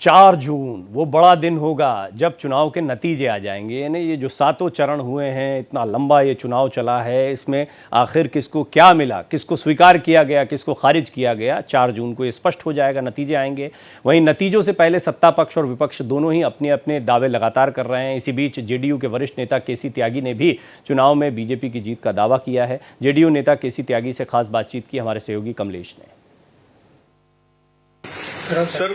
4 जून वो बड़ा दिन होगा जब चुनाव के नतीजे आ जाएंगे। यानी ये जो सातों चरण हुए हैं, इतना लंबा ये चुनाव चला है, इसमें आखिर किसको क्या मिला, किसको स्वीकार किया गया, किसको खारिज किया गया, 4 जून को ये स्पष्ट हो जाएगा, नतीजे आएंगे। वहीं नतीजों से पहले सत्ता पक्ष और विपक्ष दोनों ही अपने अपने दावे लगातार कर रहे हैं। इसी बीच जेडीयू के वरिष्ठ नेता केसी त्यागी ने भी चुनाव में बीजेपी की जीत का दावा किया है। जेडीयू नेता केसी त्यागी से खास बातचीत की हमारे सहयोगी कमलेश ने। सर,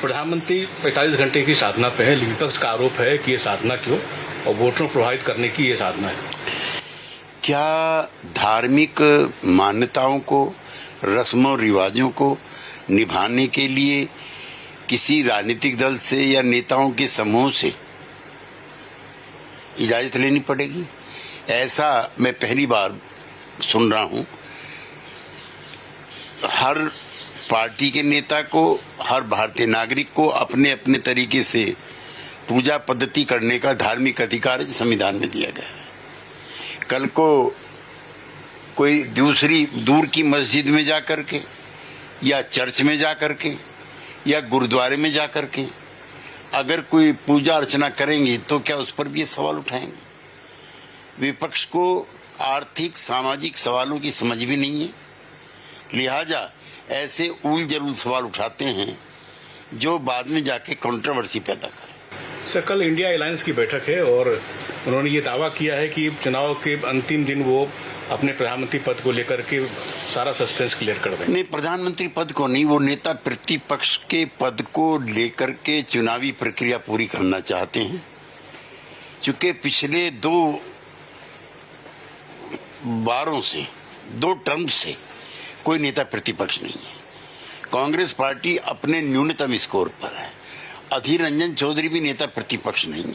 प्रधानमंत्री 45 घंटे की साधना पे है, विपक्ष का आरोप है कि ये साधना क्यों और वोटरों को प्रभावित करने की ये साधना है। क्या धार्मिक मान्यताओं को, रस्मों रिवाजों को निभाने के लिए किसी राजनीतिक दल से या नेताओं के समूह से इजाजत लेनी पड़ेगी? ऐसा मैं पहली बार सुन रहा हूं। हर पार्टी के नेता को, हर भारतीय नागरिक को अपने अपने तरीके से पूजा पद्धति करने का धार्मिक अधिकार संविधान में दिया गया है। कल को कोई दूसरी दूर की मस्जिद में जाकर के या चर्च में जाकर के या गुरुद्वारे में जाकर के अगर कोई पूजा अर्चना करेंगे तो क्या उस पर भी ये सवाल उठाएंगे? विपक्ष को आर्थिक सामाजिक सवालों की समझ भी नहीं है, लिहाजा ऐसे उल जलूल सवाल उठाते हैं जो बाद में जाके कंट्रोवर्सी पैदा करे। सर, कल इंडिया अलायंस की बैठक है और उन्होंने ये दावा किया है कि चुनाव के अंतिम दिन वो अपने प्रधानमंत्री पद को लेकर के सारा सस्पेंस क्लियर कर देंगे। नहीं, प्रधानमंत्री पद को नहीं, वो नेता प्रतिपक्ष के पद को लेकर के चुनावी प्रक्रिया पूरी करना चाहते हैं। चूंकि पिछले 2 बारों से, 2 टर्म से कोई नेता प्रतिपक्ष नहीं है। कांग्रेस पार्टी अपने न्यूनतम स्कोर पर है। अधीर रंजन चौधरी भी नेता प्रतिपक्ष नहीं है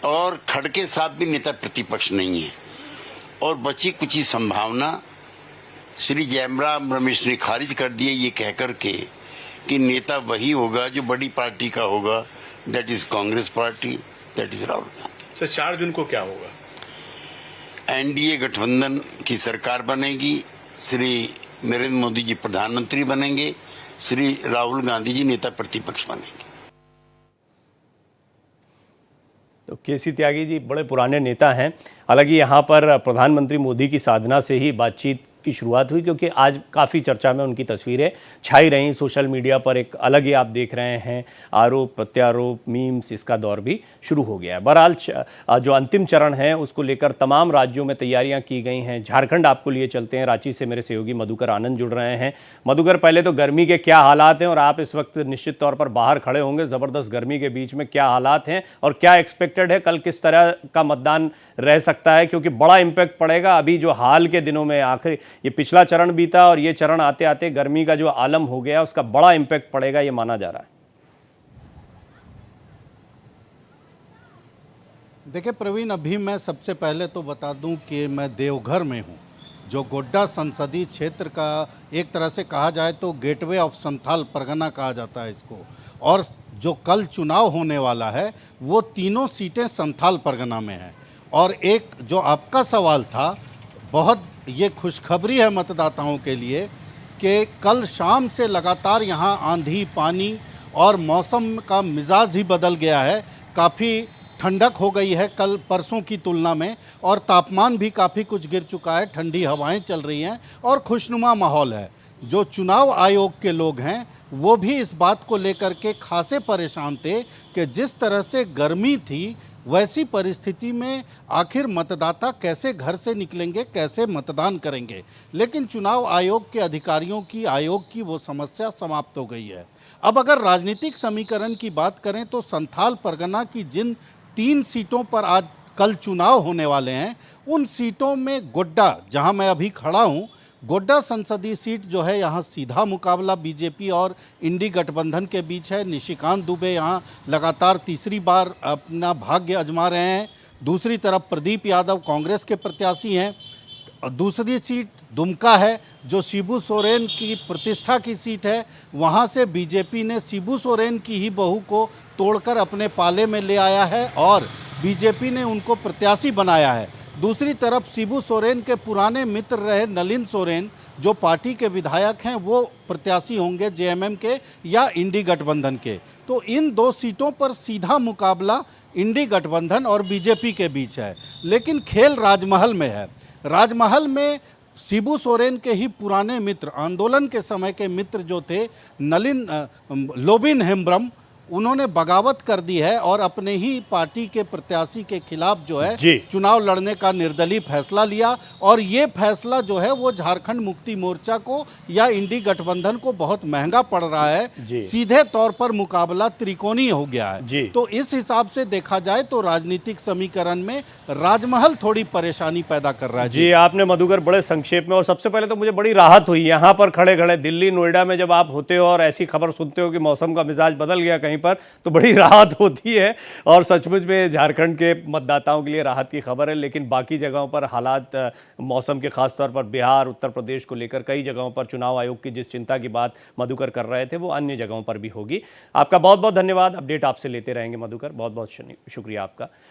और खड़गे साहब भी नेता प्रतिपक्ष नहीं है। और बची कुछ संभावना श्री जयराम रमेश ने खारिज कर दिए ये कहकर के कि नेता वही होगा जो बड़ी पार्टी का होगा, that is Congress party, that is Rahul Gandhi. Sir, 4 जून को क्या होगा? एनडीए गठबंधन की सरकार बनेगी, श्री नरेंद्र मोदी जी प्रधानमंत्री बनेंगे, श्री राहुल गांधी जी नेता प्रतिपक्ष बनेंगे। तो केसी त्यागी जी बड़े पुराने नेता हैं। हालांकि यहाँ पर प्रधानमंत्री मोदी की साधना से ही बातचीत की शुरुआत हुई, क्योंकि आज काफ़ी चर्चा में उनकी तस्वीरें छाई रहीं सोशल मीडिया पर। एक अलग ही आप देख रहे हैं आरोप प्रत्यारोप, मीम्स, इसका दौर भी शुरू हो गया है। बहरहाल जो अंतिम चरण है उसको लेकर तमाम राज्यों में तैयारियां की गई हैं। झारखंड आपको लिए चलते हैं, रांची से मेरे सहयोगी मधुकर आनंद जुड़ रहे हैं। मधुकर, पहले तो गर्मी के क्या हालात हैं और आप इस वक्त निश्चित तौर पर बाहर खड़े होंगे, ज़बरदस्त गर्मी के बीच में क्या हालात हैं और क्या एक्सपेक्टेड है, कल किस तरह का मतदान रह सकता है? क्योंकि बड़ा इम्पैक्ट पड़ेगा। अभी जो हाल के दिनों में आखिर ये पिछला चरण बीता और ये चरण आते आते गर्मी का जो आलम हो गया उसका बड़ा इंपैक्ट पड़ेगा, ये माना जा रहा है। देखिए प्रवीण, अभी मैं सबसे पहले तो बता दूं कि मैं देवघर में हूं, जो गोड्डा संसदीय क्षेत्र का एक तरह से कहा जाए तो गेटवे ऑफ संथाल परगना कहा जाता है इसको। और जो कल चुनाव होने वाला है वो तीनों सीटें संथाल परगना में हैं। और एक जो आपका सवाल था, बहुत ये खुशखबरी है मतदाताओं के लिए कि कल शाम से लगातार यहाँ आंधी, पानी और मौसम का मिजाज ही बदल गया है। काफ़ी ठंडक हो गई है कल परसों की तुलना में और तापमान भी काफ़ी कुछ गिर चुका है, ठंडी हवाएं चल रही हैं और खुशनुमा माहौल है। जो चुनाव आयोग के लोग हैं वो भी इस बात को लेकर के खासे परेशान थे कि जिस तरह से गर्मी थी वैसी परिस्थिति में आखिर मतदाता कैसे घर से निकलेंगे, कैसे मतदान करेंगे। लेकिन चुनाव आयोग के अधिकारियों की, आयोग की वो समस्या समाप्त हो गई है। अब अगर राजनीतिक समीकरण की बात करें तो संथाल परगना की जिन 3 सीटों पर आज कल चुनाव होने वाले हैं, उन सीटों में गोड्डा, जहां मैं अभी खड़ा हूं, गोड्डा संसदीय सीट जो है यहाँ सीधा मुकाबला बीजेपी और इंडी गठबंधन के बीच है। निशिकांत दुबे यहाँ लगातार तीसरी बार अपना भाग्य आजमा रहे हैं। दूसरी तरफ प्रदीप यादव कांग्रेस के प्रत्याशी हैं। दूसरी सीट दुमका है जो शिबू सोरेन की प्रतिष्ठा की सीट है। वहाँ से बीजेपी ने शिबू सोरेन की ही बहू को तोड़कर अपने पाले में ले आया है और बीजेपी ने उनको प्रत्याशी बनाया है। दूसरी तरफ शिबू सोरेन के पुराने मित्र रहे नलिन सोरेन जो पार्टी के विधायक हैं वो प्रत्याशी होंगे जेएमएम के या इंडी गठबंधन के। तो इन 2 सीटों पर सीधा मुकाबला इंडी गठबंधन और बीजेपी के बीच है। लेकिन खेल राजमहल में है। राजमहल में शिबू सोरेन के ही पुराने मित्र, आंदोलन के समय के मित्र जो थे लोबिन हेम्ब्रम, उन्होंने बगावत कर दी है और अपने ही पार्टी के प्रत्याशी के खिलाफ जो है जी। चुनाव लड़ने का निर्दलीय फैसला लिया। और ये फैसला जो है वो झारखंड मुक्ति मोर्चा को या इंडी गठबंधन को बहुत महंगा पड़ रहा जी। है। सीधे तौर पर मुकाबला त्रिकोणीय हो गया जी। है। तो इस हिसाब से देखा जाए तो राजनीतिक समीकरण में राजमहल थोड़ी परेशानी पैदा कर रहा है। जी, आपने मधुकर बड़े संक्षेप में, और सबसे पहले तो मुझे बड़ी राहत हुई यहाँ पर खड़े खड़े दिल्ली नोएडा में जब आप होते हो और ऐसी खबर सुनते हो कि मौसम का मिजाज बदल गया कहीं पर, तो बड़ी राहत होती है। और सचमुच में झारखंड के मतदाताओं के लिए राहत की खबर है। लेकिन बाकी जगहों पर हालात मौसम के, खासतौर पर बिहार, उत्तर प्रदेश को लेकर कई जगहों पर चुनाव आयोग की जिस चिंता की बात मधुकर कर रहे थे वो अन्य जगहों पर भी होगी। आपका बहुत बहुत धन्यवाद। अपडेट आपसे लेते रहेंगे मधुकर, बहुत बहुत शुक्रिया आपका।